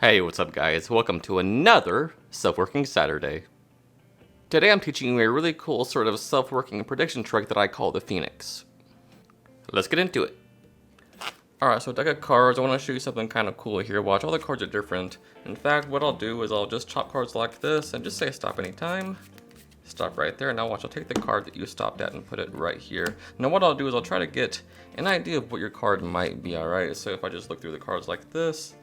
Hey, what's up guys? Welcome to another Self-Working Saturday. Today I'm teaching you a really cool sort of self-working prediction trick that I call the Phoenix. Let's get into it. Alright, so deck of cards, I want to show you something kind of cool here. Watch, all the cards are different. In fact, what I'll do is I'll just chop cards like this and just say stop anytime. Stop right there. Now watch, I'll take the card that you stopped at and put it right here. Now what I'll do is I'll try to get an idea of what your card might be, alright? So if I just look through the cards like this,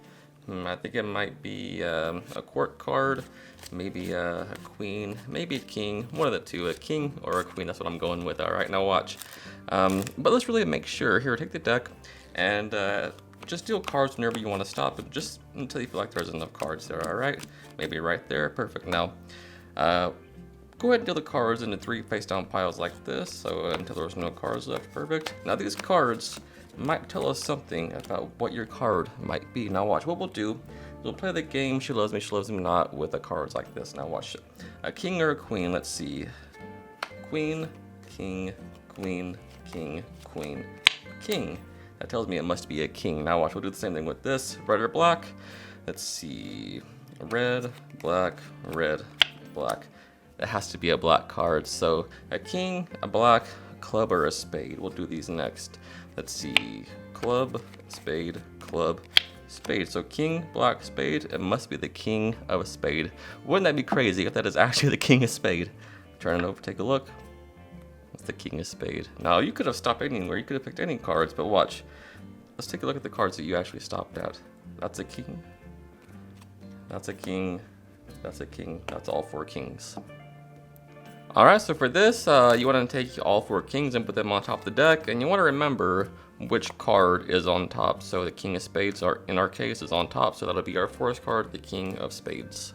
I think it might be a court card, maybe a queen, maybe a king, one of the two, a king or a queen, that's what I'm going with, alright, now watch. But let's really make sure, here, take the deck, and just deal cards whenever you want to stop, but just until you feel like there's enough cards there, alright? Maybe right there, perfect. Now, go ahead and deal the cards into 3 face down piles like this, so until there's no cards left, perfect. Now these cards might tell us something about what your card might be. Now watch, what we'll do is we'll play the game She Loves Me Not with the cards like this. Now watch it. A king or a queen, let's see. Queen, king, queen, king, queen, king. That tells me it must be a king. Now watch, we'll do the same thing with this. Red or black? Let's see. Red, black, red, black. It has to be a black card. So a king, a black, club, or a spade. We'll do these next. Let's see, club, spade, club, spade. So king, black, spade, it must be the king of a spade. Wouldn't that be crazy if that is actually the king of spade? Turn it over, take a look. That's the king of spade. Now you could have stopped anywhere, you could have picked any cards, but watch. Let's take a look at the cards that you actually stopped at. That's a king, that's a king, that's a king, that's all 4 kings. Alright, so for this, you want to take all 4 kings and put them on top of the deck, and you want to remember which card is on top. So the king of spades, in our case, is on top, so that'll be our 4th card, the king of spades.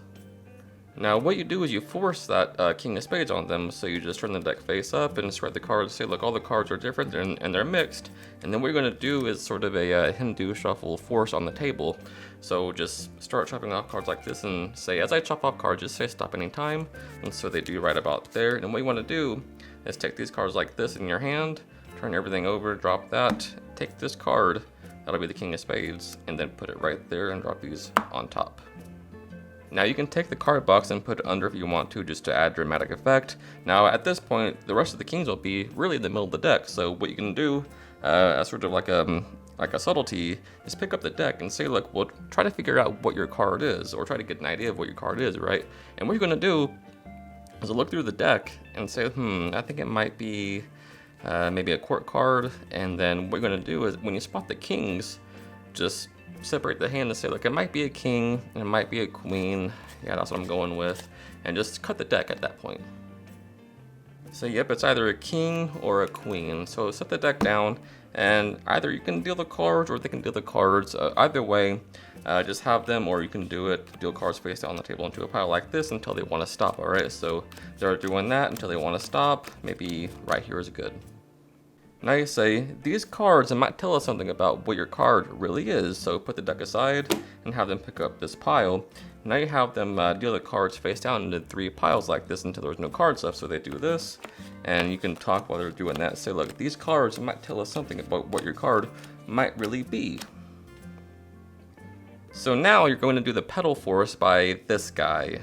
Now what you do is you force that king of spades on them, so you just turn the deck face up and spread the cards, say look, all the cards are different and they're mixed, and then what you're going to do is sort of a Hindu shuffle force on the table. So just start chopping off cards like this and say, as I chop off cards, just say stop anytime, and so they do right about there. And what you want to do is take these cards like this in your hand, turn everything over, drop that, take this card, that'll be the king of spades, and then put it right there and drop these on top. Now you can take the card box and put it under if you want to, just to add dramatic effect. Now at this point, the rest of the kings will be really in the middle of the deck. So what you can do, as sort of like a subtlety, is pick up the deck and say, look, we'll try to figure out what your card is, or try to get an idea of what your card is, right? And what you're gonna do is look through the deck and say, I think it might be maybe a court card. And then what you're gonna do is when you spot the kings, just separate the hand and say, look, it might be a king and it might be a queen. Yeah, that's what I'm going with. And just cut the deck at that point. So yep, it's either a king or a queen. So set the deck down, and either you can deal the cards or they can deal the cards. Either way, just have them, or you can deal cards face down on the table into a pile like this until they want to stop. All right, so they're doing that until they want to stop. Maybe right here is good. Now you say, these cards might tell us something about what your card really is, so put the deck aside and have them pick up this pile. Now you have them deal the cards face down into 3 piles like this until there's no cards left, so they do this. And you can talk while they're doing that, say look, these cards might tell us something about what your card might really be. So now you're going to do the pedal force by this guy.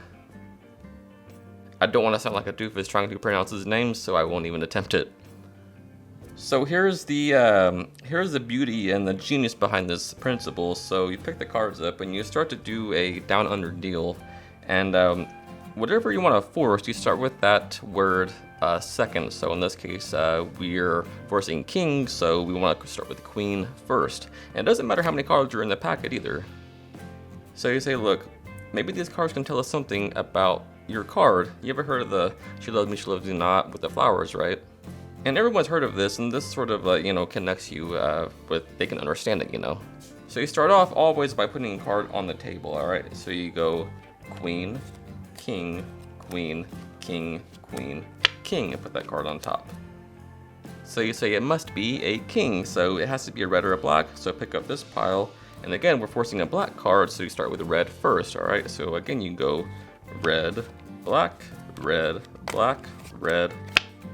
I don't want to sound like a doofus trying to pronounce his name, so I won't even attempt it. So here's the beauty and the genius behind this principle. So you pick the cards up and you start to do a down under deal, and whatever you want to force, you start with that word second. So in this case, we're forcing king, so we want to start with queen first. And it doesn't matter how many cards are in the packet either. So you say, look, maybe these cards can tell us something about your card. You ever heard of the She Loves Me Not with the flowers, right? And everyone's heard of this, and this sort of, connects you with, they can understand it, So you start off always by putting a card on the table, alright? So you go queen, king, queen, king, queen, king, and put that card on top. So you say it must be a king, so it has to be a red or a black, so pick up this pile. And again, we're forcing a black card, so you start with red first, alright? So again, you go red, black, red, black, red,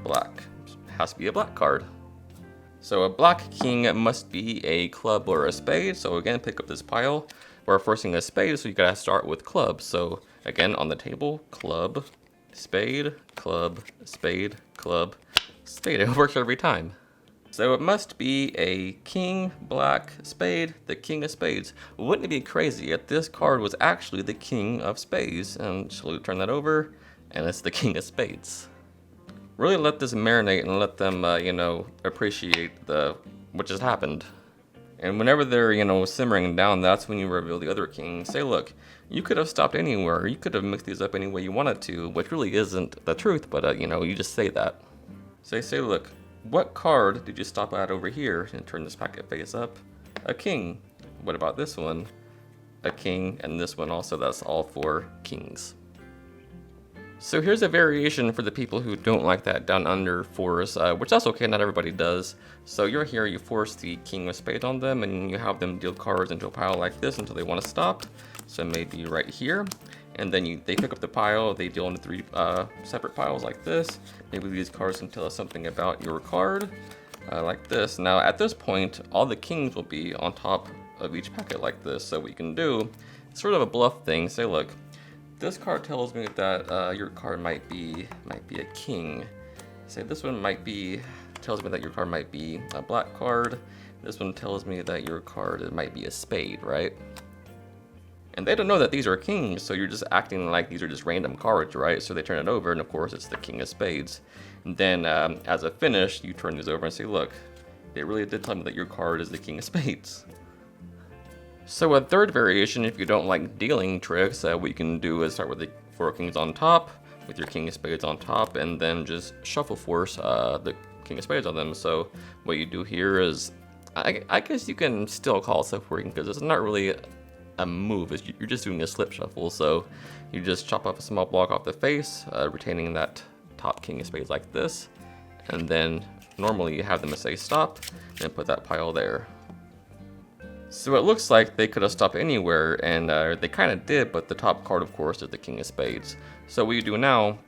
black. Has to be a black card. So a black king must be a club or a spade. So again, pick up this pile. we're forcing a spade, so you gotta start with club. So again, on the table, club, spade, club, spade, club, spade. It works every time. So it must be a king, black, spade, the king of spades. Wouldn't it be crazy if this card was actually the king of spades? And slowly turn that over, and it's the king of spades. Really let this marinate and let them, appreciate what just happened. And whenever they're, simmering down, that's when you reveal the other king. Say, look, you could have stopped anywhere. You could have mixed these up any way you wanted to, which really isn't the truth, but, you just say that. Say, look, what card did you stop at over here? And turn this packet face up. A king. What about this one? A king, and this one also. That's all 4 kings. So here's a variation for the people who don't like that down under force, which that's okay, not everybody does. So you're here, you force the king of spades on them, and you have them deal cards into a pile like this until they want to stop. So maybe right here, and then they pick up the pile, they deal into 3 separate piles like this. Maybe these cards can tell us something about your card, like this. Now at this point, all the kings will be on top of each packet like this. So what you can do, it's sort of a bluff thing. Say, look, this card tells me that your card might be a king. Say this one tells me that your card might be a black card. This one tells me that your card might be a spade, right? And they don't know that these are kings, so you're just acting like these are just random cards, right? So they turn it over, and of course it's the king of spades. And then as a finish, you turn these over and say, look, they really did tell me that your card is the king of spades. So a third variation, if you don't like dealing tricks, what you can do is start with the 4 kings on top, with your king of spades on top, and then just shuffle force the king of spades on them. So what you do here is, I guess you can still call it self-working, because it's not really a move, you're just doing a slip shuffle. So you just chop off a small block off the face, retaining that top king of spades like this, and then normally you have them say stop, and put that pile there. So it looks like they could have stopped anywhere, and they kind of did, but the top card, of course, is the king of spades. So what you do now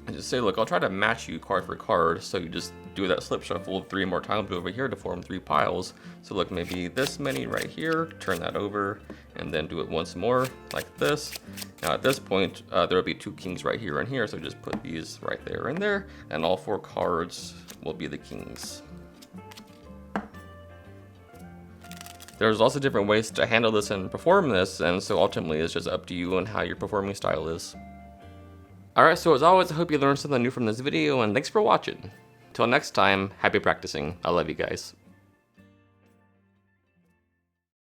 is just say, look, I'll try to match you card for card. So you just do that slip shuffle 3 more times over here to form 3 piles. So look, maybe this many right here, turn that over, and then do it once more like this. Now at this point, there will be 2 kings right here and here, so just put these right there and there, and all 4 cards will be the kings. There's also different ways to handle this and perform this, and so ultimately it's just up to you and how your performing style is. Alright, so as always, I hope you learned something new from this video, and thanks for watching. Till next time, happy practicing. I love you guys.